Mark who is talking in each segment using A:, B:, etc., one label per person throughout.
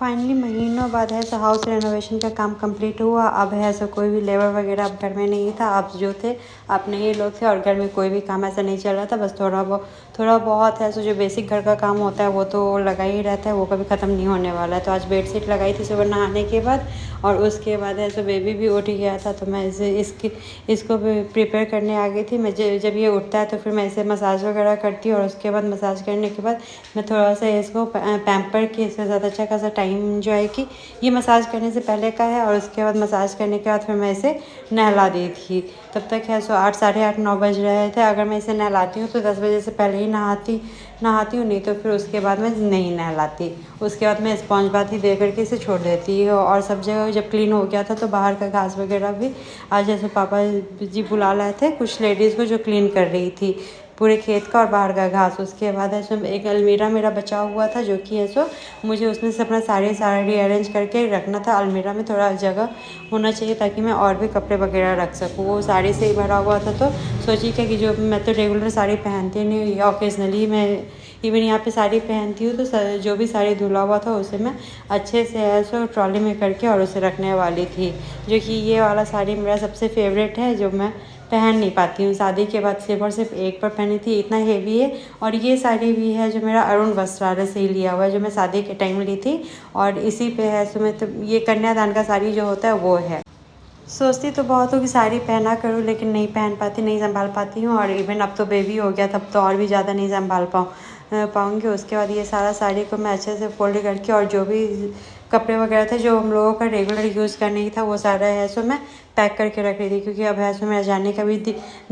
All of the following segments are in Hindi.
A: फाइनली महीनों बाद है सो हाउस रेनोवेशन का काम कंप्लीट हुआ। अब है सो कोई भी लेबर वगैरह अब घर में नहीं था। अब जो थे अपने ही लोग थे और घर में कोई भी काम ऐसा नहीं चल रहा था। बस थोड़ा बहुत है सो जो बेसिक घर का काम होता है वो तो लगा ही रहता है, वो कभी ख़त्म नहीं होने वाला है। तो आज बेडशीट लगाई थी सुबह नहाने के बाद और उसके बाद है सो बेबी भी उठ गया था, तो मैं इसको प्रिपेयर करने आ गई थी। मैं जब ये उठता है तो फिर मैं इसे मसाज वगैरह करती हूँ और उसके बाद मसाज करने के बाद मैं थोड़ा सा इसको पैम्पर के इससे ज़्यादा अच्छा खासा टाइम जो है कि ये मसाज करने से पहले का है और उसके बाद मसाज करने के बाद फिर मैं इसे नहला दी थी। तब तक है सो 8 साढ़े 8 9 बज रहे थे। अगर मैं इसे नहलाती हूँ तो 10 बजे से पहले ही नहाती हूँ, नहीं तो फिर उसके बाद मैं नहीं नहलाती। उसके बाद मैं स्पॉन्ज बाथ ही दे करके इसे छोड़ देती हूँ। और सब जगह जब क्लीन हो गया था तो बाहर का घास वगैरह भी आज जैसे पापा जी बुला लाए थे कुछ लेडीज़ को जो क्लीन कर रही थी पूरे खेत का और बाहर का घास। उसके बाद है सो एक अलमीरा मेरा बचा हुआ था जो कि है सो मुझे उसमें से अपना साड़ी अरेंज करके रखना था। अलमीरा में थोड़ा जगह होना चाहिए ताकि मैं और भी कपड़े वगैरह रख सकूँ। वो साड़ी से ही भरा हुआ था, तो सोची क्या कि जो मैं तो रेगुलर साड़ी पहनती नहीं, या ओकेजनली मैं इवन यहाँ पे साड़ी पहनती हूँ, तो जो भी साड़ी धुला हुआ था उसे मैं अच्छे से ऐसे ट्रॉली में करके और उसे रखने वाली थी। जो कि ये वाला साड़ी मेरा सबसे फेवरेट है जो मैं पहन नहीं पाती हूँ। शादी के बाद सिर्फ और सिर्फ एक बार पहनी थी, इतना हेवी है। और ये साड़ी भी है जो मेरा अरुण वस्त्रालय से ही लिया हुआ है, जो मैं शादी के टाइम ली थी और इसी पे है सो मैं तो ये कन्यादान का साड़ी जो होता है वो है। सोचती तो बहुत हूँ कि साड़ी पहना करूँ, लेकिन नहीं पहन पाती, नहीं संभाल पाती हूँ। और इवन अब तो बेबी हो गया तब तो और भी ज़्यादा नहीं संभाल पाऊँगी। उसके बाद ये सारा साड़ी को मैं अच्छे से फोल्ड करके और जो भी कपड़े वगैरह थे जो हम लोगों का रेगुलर यूज़ करने ही था वो सारा है सो मैं पैक करके रख रही थी। क्योंकि अब है सो मेरा जाने का भी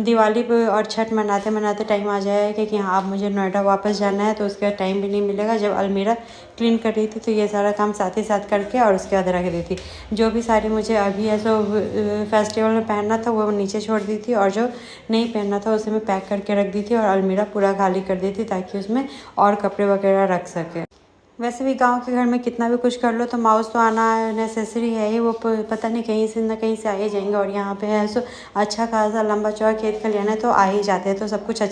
A: दिवाली पे और छठ मनाते मनाते टाइम आ जाएगा कि हाँ अब मुझे नोएडा वापस जाना है, तो उसके बाद टाइम भी नहीं मिलेगा। जब अलमीरा क्लीन कर रही थी तो ये सारा काम साथ ही साथ करके और उसके बाद रख दी थी। जो भी साड़ी मुझे अभी है सो फेस्टिवल में पहनना था वो नीचे छोड़ दी थी और जो नहीं पहनना था उसे मैं पैक करके रख दी थी और अलमीरा पूरा खाली कर दी थी ताकि उसमें और कपड़े वगैरह रख सके। वैसे भी गांव के घर में कितना भी कुछ कर लो तो माउस तो आना नेसेसरी है ही, वो पता नहीं कहीं से ना कहीं से आ ही जाएंगे। और यहाँ पे है सो अच्छा खासा लंबा चौड़ा खेत खलियान है तो आ ही जाते हैं, तो सब कुछ अच्छा